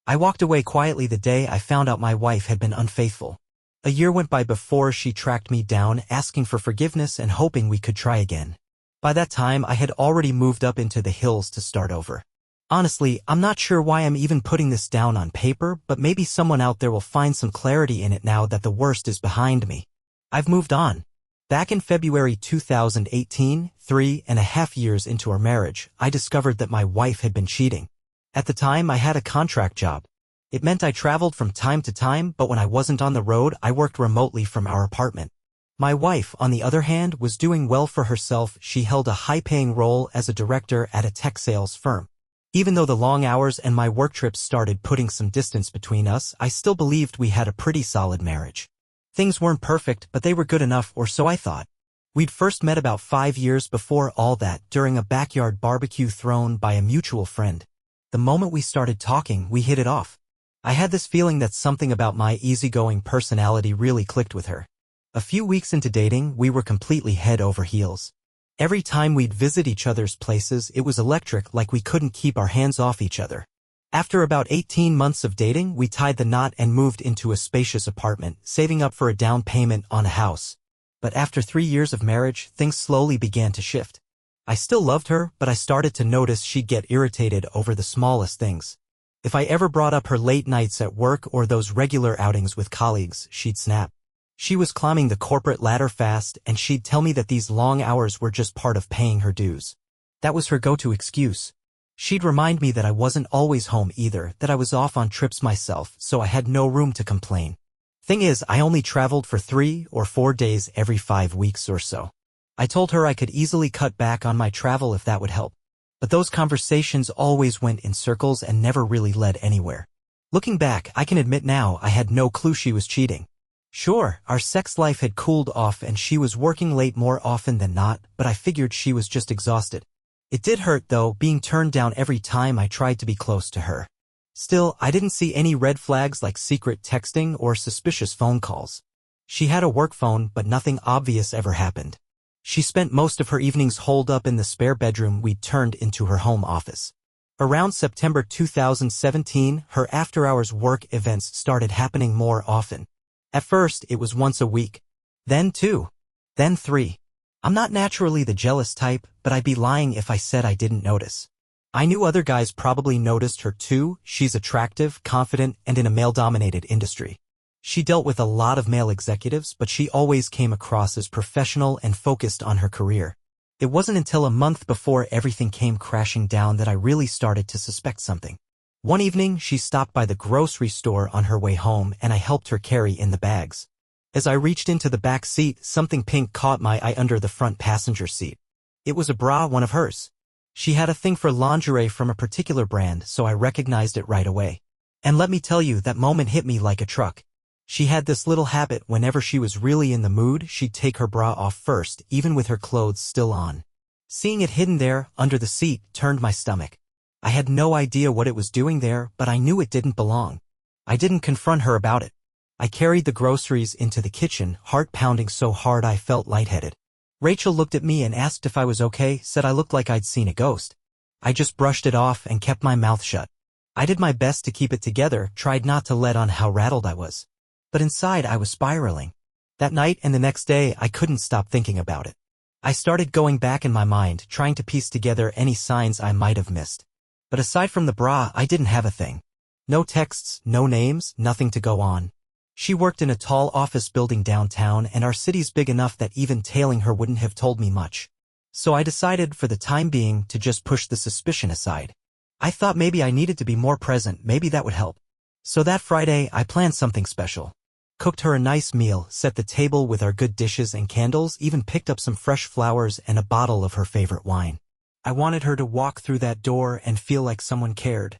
I walked away quietly the day I found out my wife had been unfaithful. A year went by before she tracked me down, asking for forgiveness and hoping we could try again. By that time, I had already moved up into the hills to start over. Honestly, I'm not sure why I'm even putting this down on paper, but maybe someone out there will find some clarity in it now that the worst is behind me. I've moved on. Back in February 2018, 3.5 years into our marriage, I discovered that my wife had been cheating. At the time, I had a contract job. It meant I traveled from time to time, but when I wasn't on the road, I worked remotely from our apartment. My wife, on the other hand, was doing well for herself. She held a high-paying role as a director at a tech sales firm. Even though the long hours and my work trips started putting some distance between us, I still believed we had a pretty solid marriage. Things weren't perfect, but they were good enough, or so I thought. We'd first met about 5 years before all that, during a backyard barbecue thrown by a mutual friend. The moment we started talking, we hit it off. I had this feeling that something about my easygoing personality really clicked with her. A few weeks into dating, we were completely head over heels. Every time we'd visit each other's places, it was electric, like we couldn't keep our hands off each other. After about 18 months of dating, we tied the knot and moved into a spacious apartment, saving up for a down payment on a house. But after 3 years of marriage, things slowly began to shift. I still loved her, but I started to notice she'd get irritated over the smallest things. If I ever brought up her late nights at work or those regular outings with colleagues, she'd snap. She was climbing the corporate ladder fast, and she'd tell me that these long hours were just part of paying her dues. That was her go-to excuse. She'd remind me that I wasn't always home either, that I was off on trips myself, so I had no room to complain. Thing is, I only traveled for 3 or 4 days every 5 weeks or so. I told her I could easily cut back on my travel if that would help. But those conversations always went in circles and never really led anywhere. Looking back, I can admit now I had no clue she was cheating. Sure, our sex life had cooled off and she was working late more often than not, but I figured she was just exhausted. It did hurt, though, being turned down every time I tried to be close to her. Still, I didn't see any red flags like secret texting or suspicious phone calls. She had a work phone, but nothing obvious ever happened. She spent most of her evenings holed up in the spare bedroom we'd turned into her home office. Around September 2017, her after-hours work events started happening more often. At first, it was once a week. Then 2. Then 3. I'm not naturally the jealous type, but I'd be lying if I said I didn't notice. I knew other guys probably noticed her too. She's attractive, confident, and in a male-dominated industry. She dealt with a lot of male executives, but she always came across as professional and focused on her career. It wasn't until a month before everything came crashing down that I really started to suspect something. One evening, she stopped by the grocery store on her way home, and I helped her carry in the bags. As I reached into the back seat, something pink caught my eye under the front passenger seat. It was a bra, one of hers. She had a thing for lingerie from a particular brand, so I recognized it right away. And let me tell you, that moment hit me like a truck. She had this little habit: whenever she was really in the mood, she'd take her bra off first, even with her clothes still on. Seeing it hidden there, under the seat, turned my stomach. I had no idea what it was doing there, but I knew it didn't belong. I didn't confront her about it. I carried the groceries into the kitchen, heart pounding so hard I felt lightheaded. Rachel looked at me and asked if I was okay, said I looked like I'd seen a ghost. I just brushed it off and kept my mouth shut. I did my best to keep it together, tried not to let on how rattled I was. But inside I was spiraling. That night and the next day I couldn't stop thinking about it. I started going back in my mind, trying to piece together any signs I might have missed. But aside from the bra, I didn't have a thing. No texts, no names, nothing to go on. She worked in a tall office building downtown, and our city's big enough that even tailing her wouldn't have told me much. So I decided, for the time being, to just push the suspicion aside. I thought maybe I needed to be more present, maybe that would help. So that Friday, I planned something special. Cooked her a nice meal, set the table with our good dishes and candles, even picked up some fresh flowers and a bottle of her favorite wine. I wanted her to walk through that door and feel like someone cared.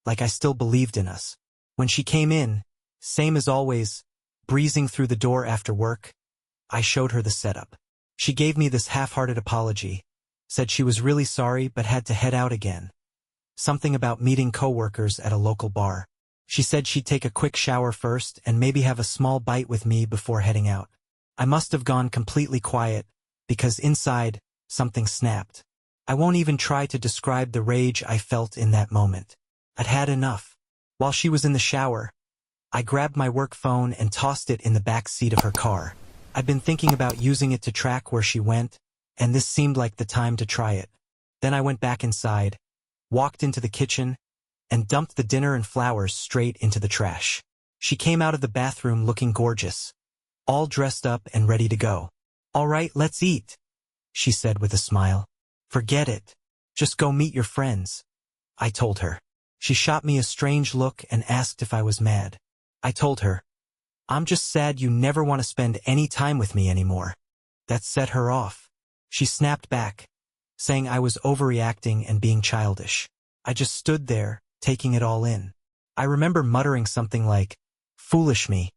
Like I still believed in us. When she came in, same as always, breezing through the door after work, I showed her the setup. She gave me this half-hearted apology, said she was really sorry but had to head out again. Something about meeting coworkers at a local bar. She said she'd take a quick shower first and maybe have a small bite with me before heading out. I must have gone completely quiet, because inside, something snapped. I won't even try to describe the rage I felt in that moment. I'd had enough. While she was in the shower, I grabbed my work phone and tossed it in the back seat of her car. I'd been thinking about using it to track where she went, and this seemed like the time to try it. Then I went back inside, walked into the kitchen, and dumped the dinner and flowers straight into the trash. She came out of the bathroom looking gorgeous, all dressed up and ready to go. "All right, let's eat," she said with a smile. "Forget it. Just go meet your friends," I told her. She shot me a strange look and asked if I was mad. I told her, "I'm just sad you never want to spend any time with me anymore." That set her off. She snapped back, saying I was overreacting and being childish. I just stood there, taking it all in. I remember muttering something like, "Foolish me,"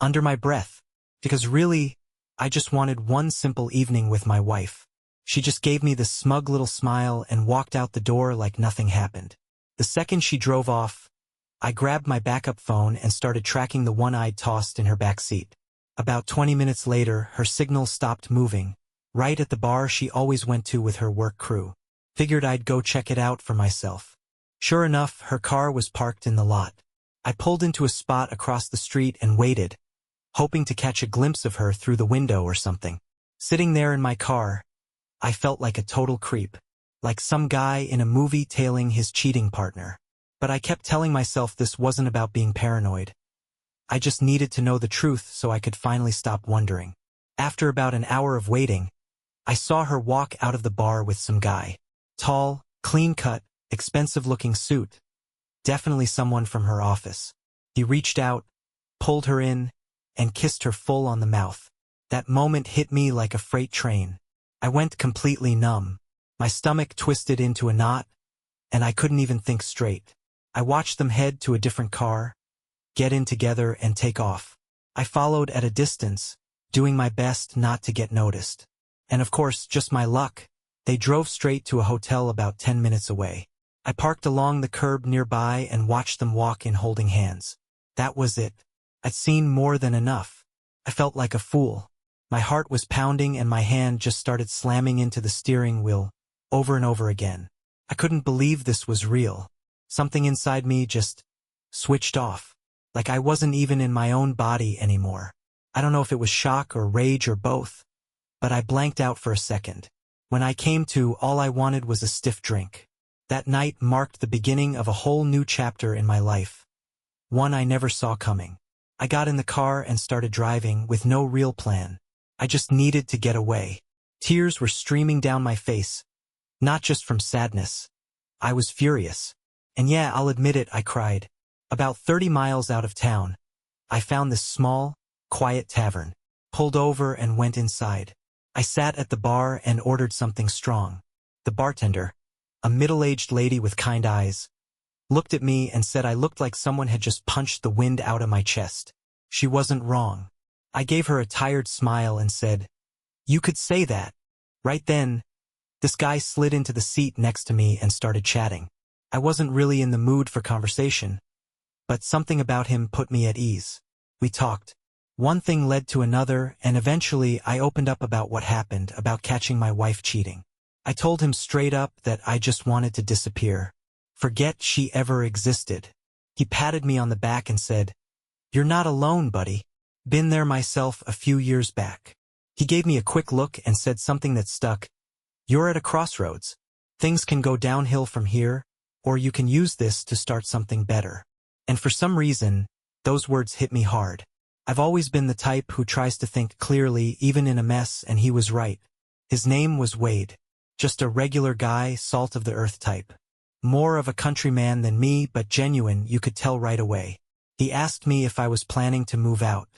under my breath, because really, I just wanted one simple evening with my wife. She just gave me this smug little smile and walked out the door like nothing happened. The second she drove off, I grabbed my backup phone and started tracking the one I'd tossed in her back seat. About 20 minutes later, her signal stopped moving, right at the bar she always went to with her work crew. Figured I'd go check it out for myself. Sure enough, her car was parked in the lot. I pulled into a spot across the street and waited, hoping to catch a glimpse of her through the window or something. Sitting there in my car, I felt like a total creep, like some guy in a movie tailing his cheating partner. But I kept telling myself this wasn't about being paranoid. I just needed to know the truth so I could finally stop wondering. After about an hour of waiting, I saw her walk out of the bar with some guy. Tall, clean-cut, expensive-looking suit. Definitely someone from her office. He reached out, pulled her in, and kissed her full on the mouth. That moment hit me like a freight train. I went completely numb. My stomach twisted into a knot, and I couldn't even think straight. I watched them head to a different car, get in together, and take off. I followed at a distance, doing my best not to get noticed. And of course, just my luck, they drove straight to a hotel about 10 minutes away. I parked along the curb nearby and watched them walk in holding hands. That was it. I'd seen more than enough. I felt like a fool. My heart was pounding and my hand just started slamming into the steering wheel, over and over again. I couldn't believe this was real. Something inside me just switched off, like I wasn't even in my own body anymore. I don't know if it was shock or rage or both, but I blanked out for a second. When I came to, all I wanted was a stiff drink. That night marked the beginning of a whole new chapter in my life, one I never saw coming. I got in the car and started driving with no real plan. I just needed to get away. Tears were streaming down my face, not just from sadness. I was furious. And yeah, I'll admit it, I cried. About 30 miles out of town, I found this small, quiet tavern, pulled over and went inside. I sat at the bar and ordered something strong. The bartender, a middle-aged lady with kind eyes, looked at me and said I looked like someone had just punched the wind out of my chest. She wasn't wrong. I gave her a tired smile and said, "You could say that." Right then, this guy slid into the seat next to me and started chatting. I wasn't really in the mood for conversation, but something about him put me at ease. We talked. One thing led to another, and eventually I opened up about what happened, about catching my wife cheating. I told him straight up that I just wanted to disappear. Forget she ever existed. He patted me on the back and said, "You're not alone, buddy. Been there myself a few years back." He gave me a quick look and said something that stuck. "You're at a crossroads. Things can go downhill from here, or you can use this to start something better." And for some reason, those words hit me hard. I've always been the type who tries to think clearly even in a mess, and he was right. His name was Wade. Just a regular guy, salt of the earth type. More of a countryman than me, but genuine, you could tell right away. He asked me if I was planning to move out.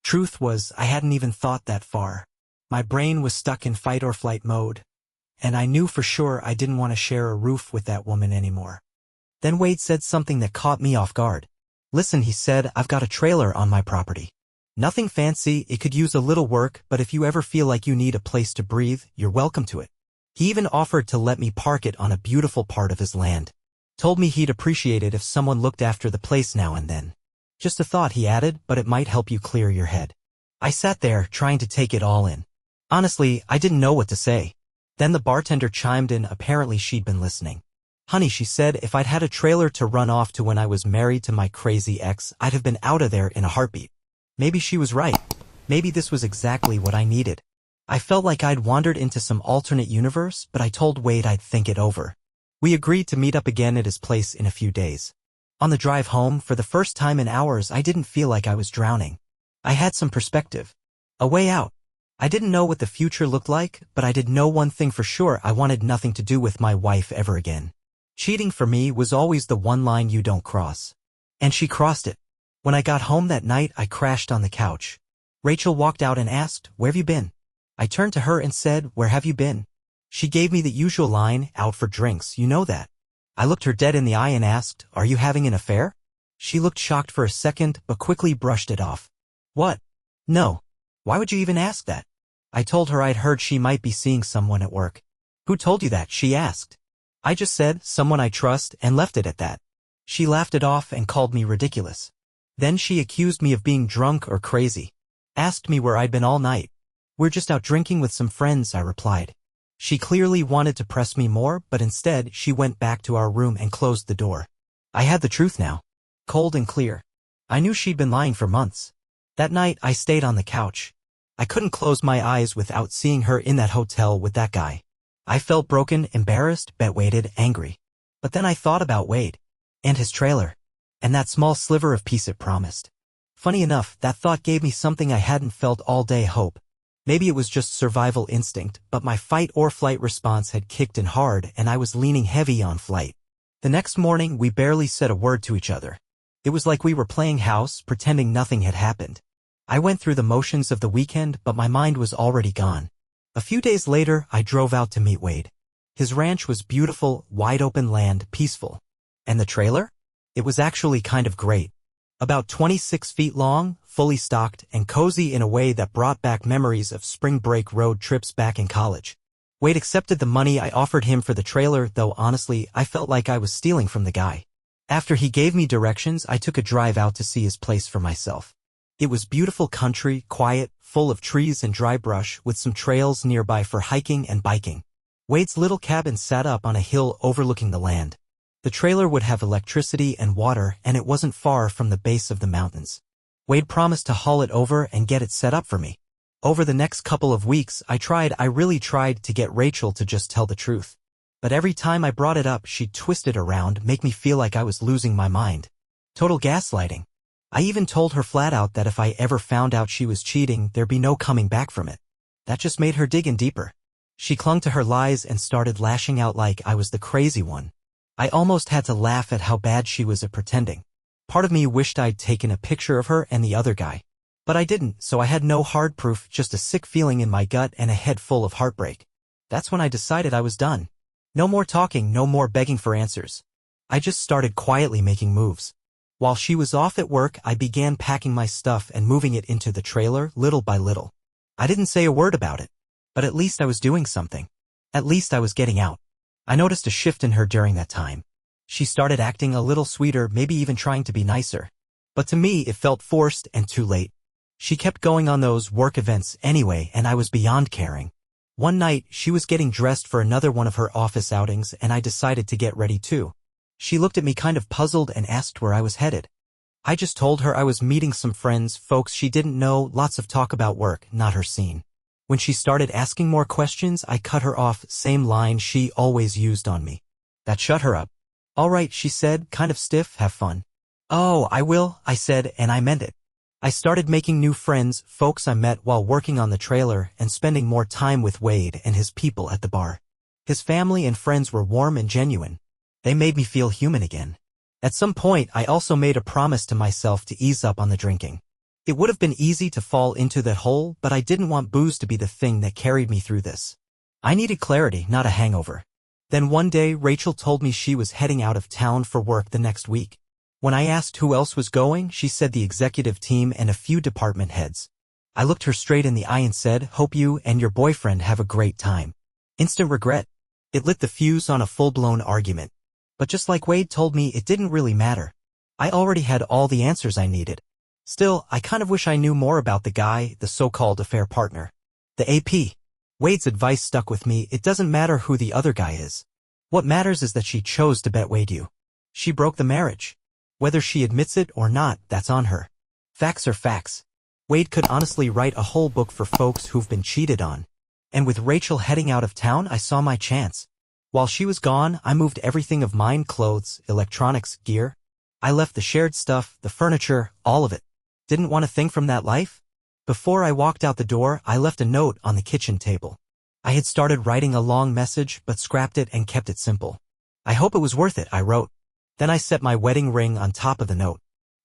Truth was, I hadn't even thought that far. My brain was stuck in fight or flight mode, and I knew for sure I didn't want to share a roof with that woman anymore. Then Wade said something that caught me off guard. "Listen," he said, "I've got a trailer on my property. Nothing fancy, it could use a little work, but if you ever feel like you need a place to breathe, you're welcome to it." He even offered to let me park it on a beautiful part of his land. Told me he'd appreciate it if someone looked after the place now and then. "Just a thought," he added, "but it might help you clear your head." I sat there, trying to take it all in. Honestly, I didn't know what to say. Then the bartender chimed in, apparently she'd been listening. Honey, she said, if I'd had a trailer to run off to when I was married to my crazy ex, I'd have been out of there in a heartbeat. Maybe she was right. Maybe this was exactly what I needed. I felt like I'd wandered into some alternate universe, but I told Wade I'd think it over. We agreed to meet up again at his place in a few days. On the drive home, for the first time in hours, I didn't feel like I was drowning. I had some perspective. A way out. I didn't know what the future looked like, but I did know one thing for sure: I wanted nothing to do with my wife ever again. Cheating for me was always the one line you don't cross. And she crossed it. When I got home that night, I crashed on the couch. Rachel walked out and asked, "Where have you been?" I turned to her and said, "Where have you been?" She gave me the usual line, "Out for drinks, you know that." I looked her dead in the eye and asked, "Are you having an affair?" She looked shocked for a second, but quickly brushed it off. "What? No. Why would you even ask that?" I told her I'd heard she might be seeing someone at work. "Who told you that?" she asked. I just said, "Someone I trust," and left it at that. She laughed it off and called me ridiculous. Then she accused me of being drunk or crazy. Asked me where I'd been all night. "We're just out drinking with some friends," I replied. She clearly wanted to press me more, but instead she went back to our room and closed the door. I had the truth now. Cold and clear. I knew she'd been lying for months. That night I stayed on the couch. I couldn't close my eyes without seeing her in that hotel with that guy. I felt broken, embarrassed, bedweighted, angry. But then I thought about Wade. And his trailer. And that small sliver of peace it promised. Funny enough, that thought gave me something I hadn't felt all day: hope. Maybe it was just survival instinct, but my fight-or-flight response had kicked in hard, and I was leaning heavy on flight. The next morning, we barely said a word to each other. It was like we were playing house, pretending nothing had happened. I went through the motions of the weekend, but my mind was already gone. A few days later, I drove out to meet Wade. His ranch was beautiful, wide-open land, peaceful. And the trailer? It was actually kind of great. About 26 feet long, fully stocked, and cozy in a way that brought back memories of spring break road trips back in college. Wade accepted the money I offered him for the trailer, though honestly, I felt like I was stealing from the guy. After he gave me directions, I took a drive out to see his place for myself. It was beautiful country, quiet, full of trees and dry brush, with some trails nearby for hiking and biking. Wade's little cabin sat up on a hill overlooking the land. The trailer would have electricity and water, and it wasn't far from the base of the mountains. Wade promised to haul it over and get it set up for me. Over the next couple of weeks, I really tried to get Rachel to just tell the truth. But every time I brought it up, she'd twist it around, make me feel like I was losing my mind. Total gaslighting. I even told her flat out that if I ever found out she was cheating, there'd be no coming back from it. That just made her dig in deeper. She clung to her lies and started lashing out like I was the crazy one. I almost had to laugh at how bad she was at pretending. Part of me wished I'd taken a picture of her and the other guy. But I didn't, so I had no hard proof, just a sick feeling in my gut and a head full of heartbreak. That's when I decided I was done. No more talking, no more begging for answers. I just started quietly making moves. While she was off at work, I began packing my stuff and moving it into the trailer, little by little. I didn't say a word about it. But at least I was doing something. At least I was getting out. I noticed a shift in her during that time. She started acting a little sweeter, maybe even trying to be nicer. But to me, it felt forced and too late. She kept going on those work events anyway, and I was beyond caring. One night, she was getting dressed for another one of her office outings, and I decided to get ready too. She looked at me kind of puzzled and asked where I was headed. I just told her I was meeting some friends, folks she didn't know, lots of talk about work, not her scene. When she started asking more questions, I cut her off, same line she always used on me. That shut her up. "All right," she said, kind of stiff, "have fun." "Oh, I will," I said, and I meant it. I started making new friends, folks I met while working on the trailer, and spending more time with Wade and his people at the bar. His family and friends were warm and genuine. They made me feel human again. At some point, I also made a promise to myself to ease up on the drinking. It would have been easy to fall into that hole, but I didn't want booze to be the thing that carried me through this. I needed clarity, not a hangover. Then one day, Rachel told me she was heading out of town for work the next week. When I asked who else was going, she said the executive team and a few department heads. I looked her straight in the eye and said, "Hope you and your boyfriend have a great time." Instant regret. It lit the fuse on a full-blown argument. But just like Wade told me, it didn't really matter. I already had all the answers I needed. Still, I kind of wish I knew more about the guy, the so-called affair partner. The AP. Wade's advice stuck with me: it doesn't matter who the other guy is. What matters is that she chose to bet Wade you. She broke the marriage. Whether she admits it or not, that's on her. Facts are facts. Wade could honestly write a whole book for folks who've been cheated on. And with Rachel heading out of town, I saw my chance. While she was gone, I moved everything of mine, clothes, electronics, gear. I left the shared stuff, the furniture, all of it. Didn't want a thing from that life? Before I walked out the door, I left a note on the kitchen table. I had started writing a long message, but scrapped it and kept it simple. I hope it was worth it, I wrote. Then I set my wedding ring on top of the note.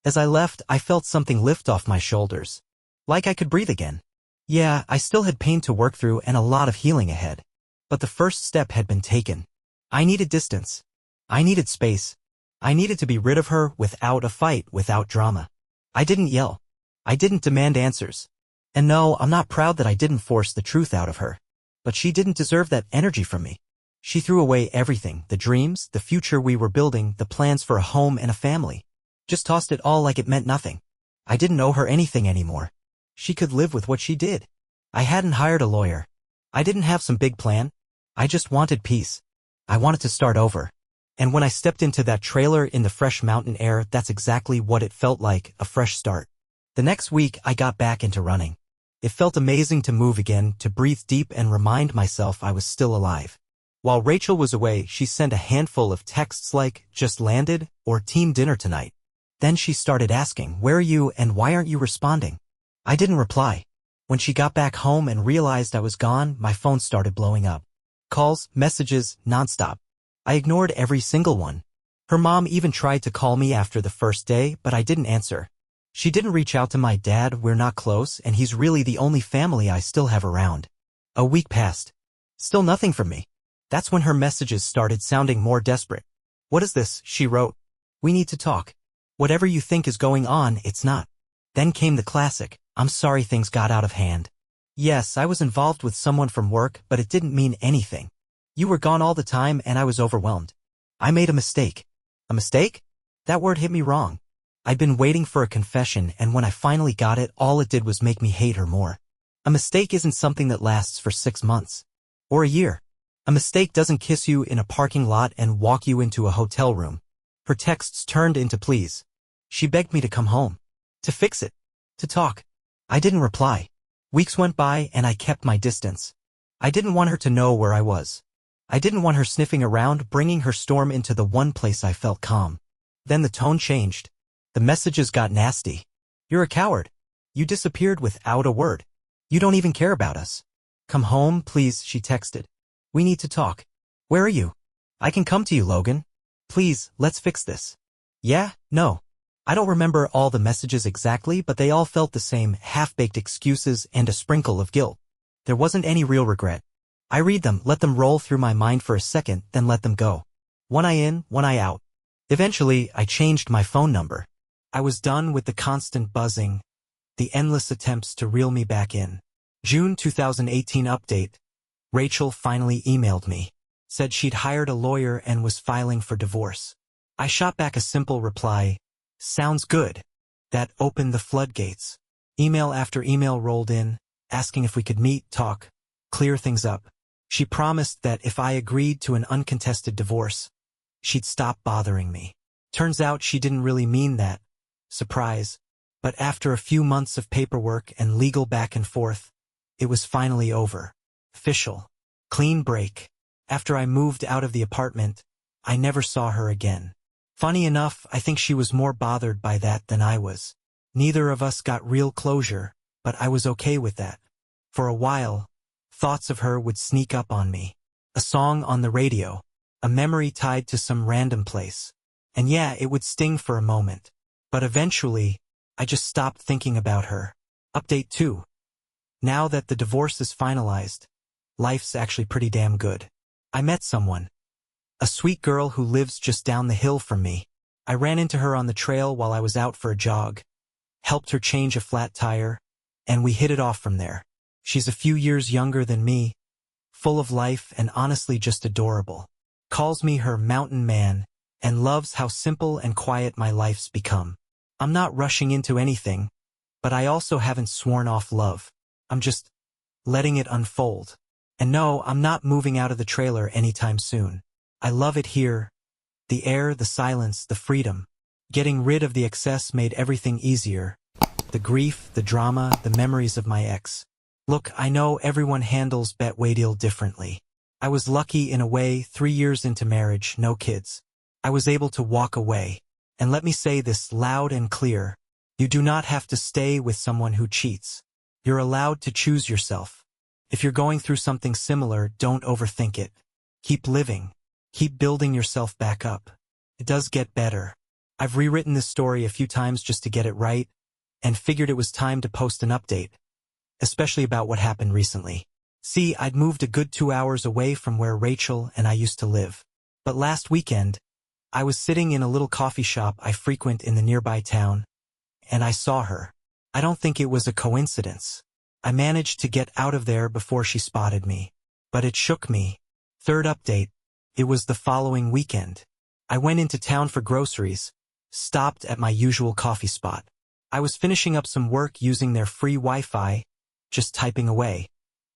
As I left, I felt something lift off my shoulders. Like I could breathe again. Yeah, I still had pain to work through and a lot of healing ahead. But the first step had been taken. I needed distance. I needed space. I needed to be rid of her without a fight, without drama. I didn't yell. I didn't demand answers. And no, I'm not proud that I didn't force the truth out of her. But she didn't deserve that energy from me. She threw away everything, the dreams, the future we were building, the plans for a home and a family. Just tossed it all like it meant nothing. I didn't owe her anything anymore. She could live with what she did. I hadn't hired a lawyer. I didn't have some big plan. I just wanted peace. I wanted to start over. And when I stepped into that trailer in the fresh mountain air, that's exactly what it felt like, a fresh start. The next week, I got back into running. It felt amazing to move again, to breathe deep and remind myself I was still alive. While Rachel was away, she sent a handful of texts like, just landed, or team dinner tonight. Then she started asking, where are you and why aren't you responding? I didn't reply. When she got back home and realized I was gone, my phone started blowing up. Calls, messages, nonstop. I ignored every single one. Her mom even tried to call me after the first day, but I didn't answer. She didn't reach out to my dad, we're not close, and he's really the only family I still have around. A week passed. Still nothing from me. That's when her messages started sounding more desperate. What is this? She wrote. We need to talk. Whatever you think is going on, it's not. Then came the classic, I'm sorry things got out of hand. Yes, I was involved with someone from work, but it didn't mean anything. You were gone all the time and I was overwhelmed. I made a mistake. A mistake? That word hit me wrong. I'd been waiting for a confession, and when I finally got it, all it did was make me hate her more. A mistake isn't something that lasts for 6 months. Or a year. A mistake doesn't kiss you in a parking lot and walk you into a hotel room. Her texts turned into pleas. She begged me to come home. To fix it. To talk. I didn't reply. Weeks went by and I kept my distance. I didn't want her to know where I was. I didn't want her sniffing around, bringing her storm into the one place I felt calm. Then the tone changed. The messages got nasty. You're a coward. You disappeared without a word. You don't even care about us. Come home, please, she texted. We need to talk. Where are you? I can come to you, Logan. Please, let's fix this. Yeah, no. I don't remember all the messages exactly, but they all felt the same, half-baked excuses and a sprinkle of guilt. There wasn't any real regret. I read them, let them roll through my mind for a second, then let them go. One eye in, one eye out. Eventually, I changed my phone number. I was done with the constant buzzing, the endless attempts to reel me back in. June 2018 update. Rachel finally emailed me. Said she'd hired a lawyer and was filing for divorce. I shot back a simple reply. Sounds good. That opened the floodgates. Email after email rolled in, asking if we could meet, talk, clear things up. She promised that if I agreed to an uncontested divorce, she'd stop bothering me. Turns out she didn't really mean that. Surprise. But after a few months of paperwork and legal back and forth, it was finally over. Official. Clean break. After I moved out of the apartment, I never saw her again. Funny enough, I think she was more bothered by that than I was. Neither of us got real closure, but I was okay with that. For a while, thoughts of her would sneak up on me. A song on the radio, a memory tied to some random place. And yeah, it would sting for a moment. But eventually, I just stopped thinking about her. Update 2. Now that the divorce is finalized, life's actually pretty damn good. I met someone. A sweet girl who lives just down the hill from me. I ran into her on the trail while I was out for a jog. Helped her change a flat tire, and we hit it off from there. She's a few years younger than me, full of life and honestly just adorable. Calls me her mountain man, and loves how simple and quiet my life's become. I'm not rushing into anything, but I also haven't sworn off love. I'm just letting it unfold. And no, I'm not moving out of the trailer anytime soon. I love it here. The air, the silence, the freedom. Getting rid of the excess made everything easier. The grief, the drama, the memories of my ex. Look, I know everyone handles betrayal differently. I was lucky in a way, 3 years into marriage, no kids. I was able to walk away. And let me say this loud and clear. You do not have to stay with someone who cheats. You're allowed to choose yourself. If you're going through something similar, don't overthink it. Keep living. Keep building yourself back up. It does get better. I've rewritten this story a few times just to get it right, and figured it was time to post an update, especially about what happened recently. See, I'd moved a good 2 hours away from where Rachel and I used to live. But last weekend, I was sitting in a little coffee shop I frequent in the nearby town, and I saw her. I don't think it was a coincidence. I managed to get out of there before she spotted me. But it shook me. Third update. It was the following weekend. I went into town for groceries, stopped at my usual coffee spot. I was finishing up some work using their free Wi-Fi, just typing away,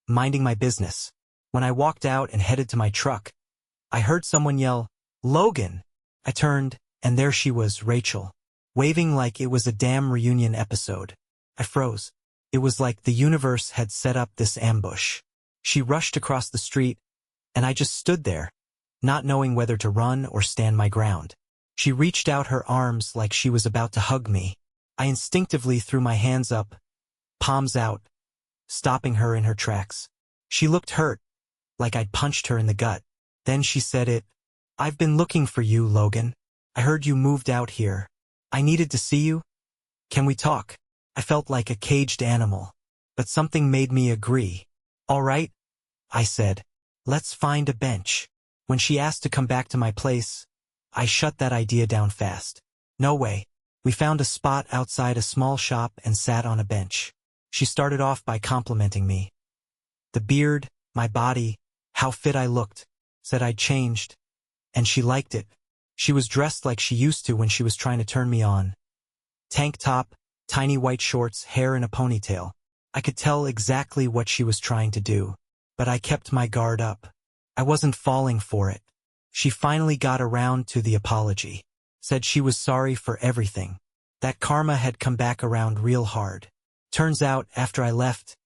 minding my business. When I walked out and headed to my truck, I heard someone yell, "Logan!" I turned, and there she was, Rachel, waving like it was a damn reunion episode. I froze. It was like the universe had set up this ambush. She rushed across the street, and I just stood there, not knowing whether to run or stand my ground. She reached out her arms like she was about to hug me. I instinctively threw my hands up, palms out, stopping her in her tracks. She looked hurt, like I'd punched her in the gut. Then she said, "I've been looking for you, Logan. I heard you moved out here. I needed to see you. Can we talk?" I felt like a caged animal, but something made me agree. "All right," I said. "Let's find a bench." When she asked to come back to my place, I shut that idea down fast. No way. We found a spot outside a small shop and sat on a bench. She started off by complimenting me. The beard, my body, how fit I looked, said I'd changed. And she liked it. She was dressed like she used to when she was trying to turn me on. Tank top, tiny white shorts, hair in a ponytail. I could tell exactly what she was trying to do, but I kept my guard up. I wasn't falling for it. She finally got around to the apology. Said she was sorry for everything. That karma had come back around real hard. Turns out, after I left,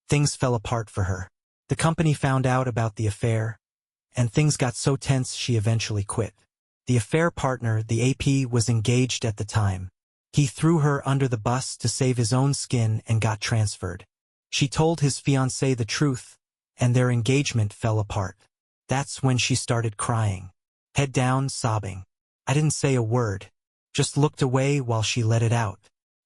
things fell apart for her. The company found out about the affair, and things got so tense she eventually quit. The affair partner, the AP, was engaged at the time. He threw her under the bus to save his own skin and got transferred. She told his fiancée the truth, and their engagement fell apart. That's when she started crying. Head down, sobbing. I didn't say a word, just looked away while she let it out.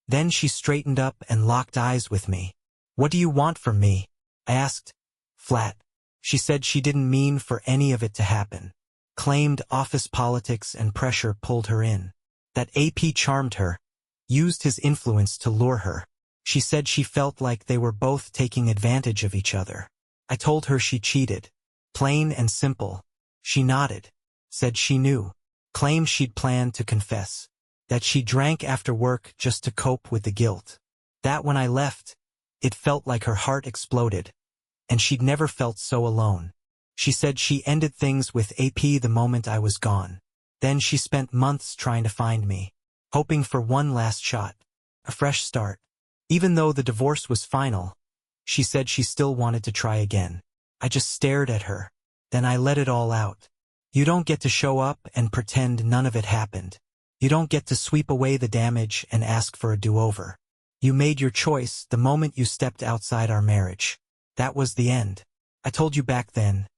Then she straightened up and locked eyes with me. "What do you want from me?" I asked, flat. She said she didn't mean for any of it to happen. Claimed office politics and pressure pulled her in. That AP charmed her, used his influence to lure her. She said she felt like they were both taking advantage of each other. I told her she cheated. Plain and simple. She nodded. Said she knew. Claimed she'd planned to confess. That she drank after work just to cope with the guilt. That when I left, it felt like her heart exploded. And she'd never felt so alone. She said she ended things with AP the moment I was gone. Then she spent months trying to find me, hoping for one last shot, a fresh start. Even though the divorce was final, she said she still wanted to try again. I just stared at her. Then I let it all out. You don't get to show up and pretend none of it happened. You don't get to sweep away the damage and ask for a do-over. You made your choice the moment you stepped outside our marriage. That was the end. I told you back then.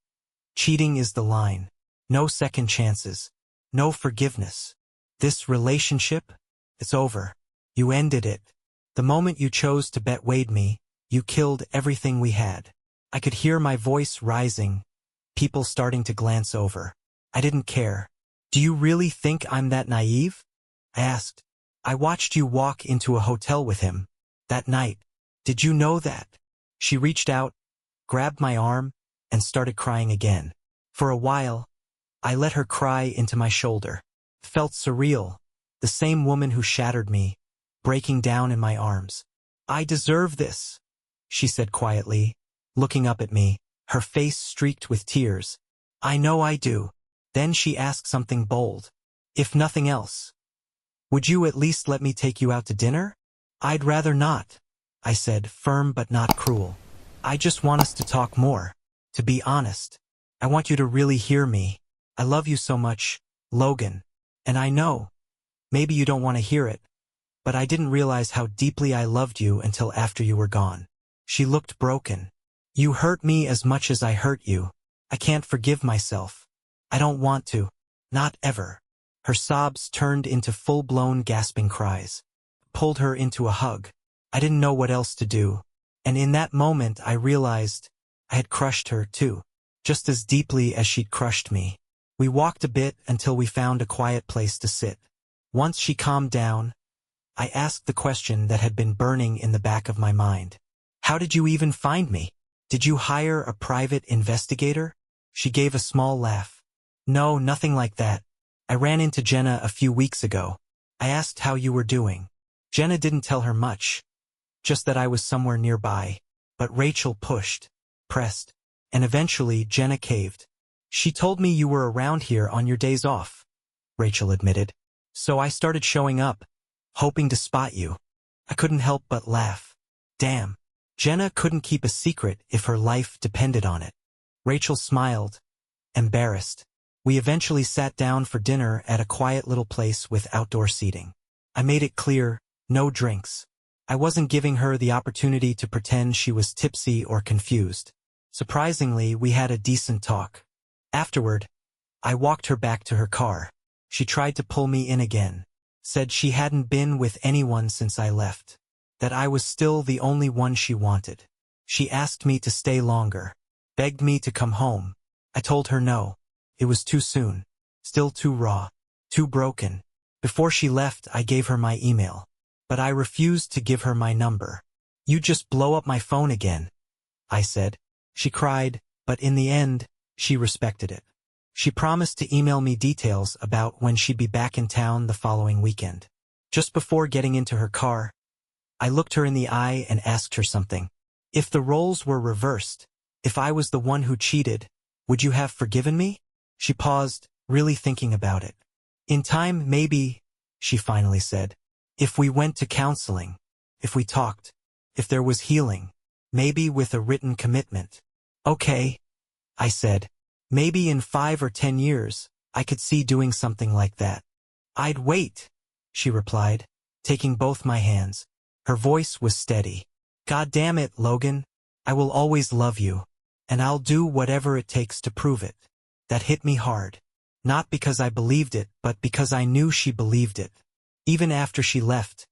Cheating is the line. No second chances. No forgiveness. This relationship? It's over. You ended it. The moment you chose to betray me, you killed everything we had. I could hear my voice rising, people starting to glance over. I didn't care. Do you really think I'm that naive? I asked. I watched you walk into a hotel with him. That night. Did you know that? She reached out, grabbed my arm, and started crying again. For a while, I let her cry into my shoulder. It felt surreal. The same woman who shattered me, breaking down in my arms. I deserve this, she said quietly, looking up at me, her face streaked with tears. I know I do. Then she asked something bold. If nothing else, would you at least let me take you out to dinner? I'd rather not, I said, firm but not cruel. I just want us to talk more. To be honest, I want you to really hear me. I love you so much, Logan. And I know, maybe you don't want to hear it, but I didn't realize how deeply I loved you until after you were gone. She looked broken. You hurt me as much as I hurt you. I can't forgive myself. I don't want to. Not ever. Her sobs turned into full-blown gasping cries. Pulled her into a hug. I didn't know what else to do. And in that moment I realized I had crushed her too, just as deeply as she'd crushed me. We walked a bit until we found a quiet place to sit. Once she calmed down, I asked the question that had been burning in the back of my mind. How did you even find me? Did you hire a private investigator? She gave a small laugh. No, nothing like that. I ran into Jenna a few weeks ago. I asked how you were doing. Jenna didn't tell her much, just that I was somewhere nearby. But Rachel pushed, pressed, and eventually Jenna caved. She told me you were around here on your days off, Rachel admitted. So I started showing up, hoping to spot you. I couldn't help but laugh. Damn. Jenna couldn't keep a secret if her life depended on it. Rachel smiled, embarrassed. We eventually sat down for dinner at a quiet little place with outdoor seating. I made it clear, no drinks. I wasn't giving her the opportunity to pretend she was tipsy or confused. Surprisingly, we had a decent talk. Afterward, I walked her back to her car. She tried to pull me in again, said she hadn't been with anyone since I left, that I was still the only one she wanted. She asked me to stay longer, begged me to come home. I told her no. It was too soon, still too raw, too broken. Before she left, I gave her my email, but I refused to give her my number. You just blow up my phone again, I said. She cried, but in the end, she respected it. She promised to email me details about when she'd be back in town the following weekend. Just before getting into her car, I looked her in the eye and asked her something. If the roles were reversed, if I was the one who cheated, would you have forgiven me? She paused, really thinking about it. In time, maybe, she finally said. If we went to counseling, if we talked, if there was healing, maybe with a written commitment. Okay, I said. Maybe in 5 or 10 years, I could see doing something like that. I'd wait, she replied, taking both my hands. Her voice was steady. God damn it, Logan. I will always love you, and I'll do whatever it takes to prove it. That hit me hard. Not because I believed it, but because I knew she believed it. Even after she left,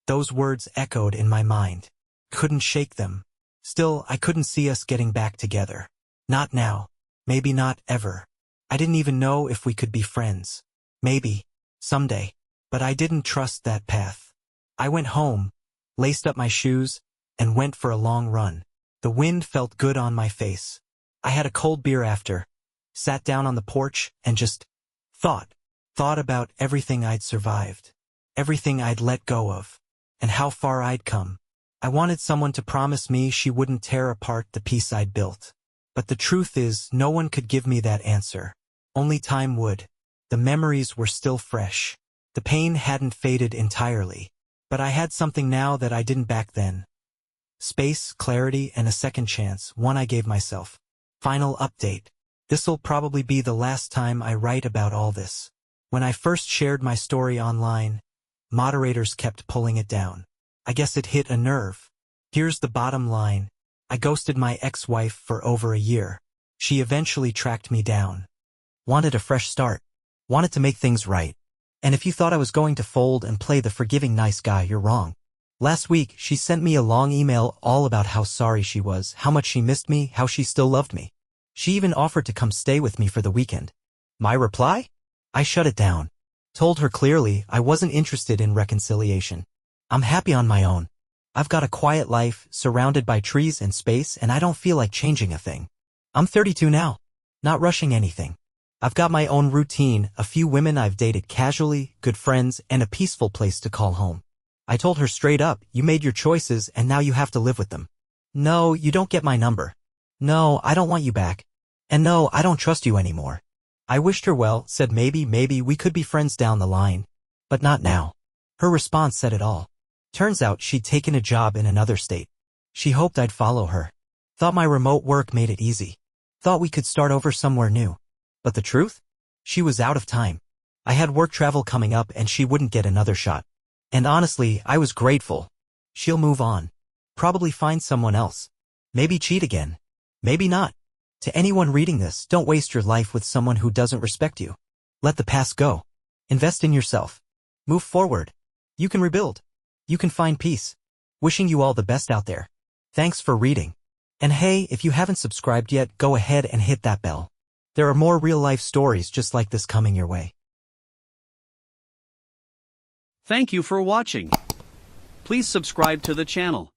those words echoed in my mind. Couldn't shake them. Still, I couldn't see us getting back together. Not now. Maybe not ever. I didn't even know if we could be friends. Maybe. Someday. But I didn't trust that path. I went home, laced up my shoes, and went for a long run. The wind felt good on my face. I had a cold beer after, sat down on the porch, and just thought about everything I'd survived, everything I'd let go of, and how far I'd come. I wanted someone to promise me she wouldn't tear apart the piece I'd built. But the truth is, no one could give me that answer. Only time would. The memories were still fresh. The pain hadn't faded entirely. But I had something now that I didn't back then. Space, clarity, and a second chance, one I gave myself. Final update. This'll probably be the last time I write about all this. When I first shared my story online, moderators kept pulling it down. I guess it hit a nerve. Here's the bottom line. I ghosted my ex-wife for over a year. She eventually tracked me down. Wanted a fresh start. Wanted to make things right. And if you thought I was going to fold and play the forgiving nice guy, you're wrong. Last week, she sent me a long email all about how sorry she was, how much she missed me, how she still loved me. She even offered to come stay with me for the weekend. My reply? I shut it down. Told her clearly I wasn't interested in reconciliation. I'm happy on my own. I've got a quiet life, surrounded by trees and space, and I don't feel like changing a thing. I'm 32 now. Not rushing anything. I've got my own routine, a few women I've dated casually, good friends, and a peaceful place to call home. I told her straight up, you made your choices and now you have to live with them. No, you don't get my number. No, I don't want you back. And no, I don't trust you anymore. I wished her well, said maybe we could be friends down the line. But not now. Her response said it all. Turns out she'd taken a job in another state. She hoped I'd follow her. Thought my remote work made it easy. Thought we could start over somewhere new. But the truth? She was out of time. I had work travel coming up and she wouldn't get another shot. And honestly, I was grateful. She'll move on. Probably find someone else. Maybe cheat again. Maybe not. To anyone reading this, don't waste your life with someone who doesn't respect you. Let the past go. Invest in yourself. Move forward. You can rebuild. You can find peace. Wishing you all the best out there. Thanks for reading. And hey, if you haven't subscribed yet, go ahead and hit that bell. There are more real-life stories just like this coming your way. Thank you for watching. Please subscribe to the channel.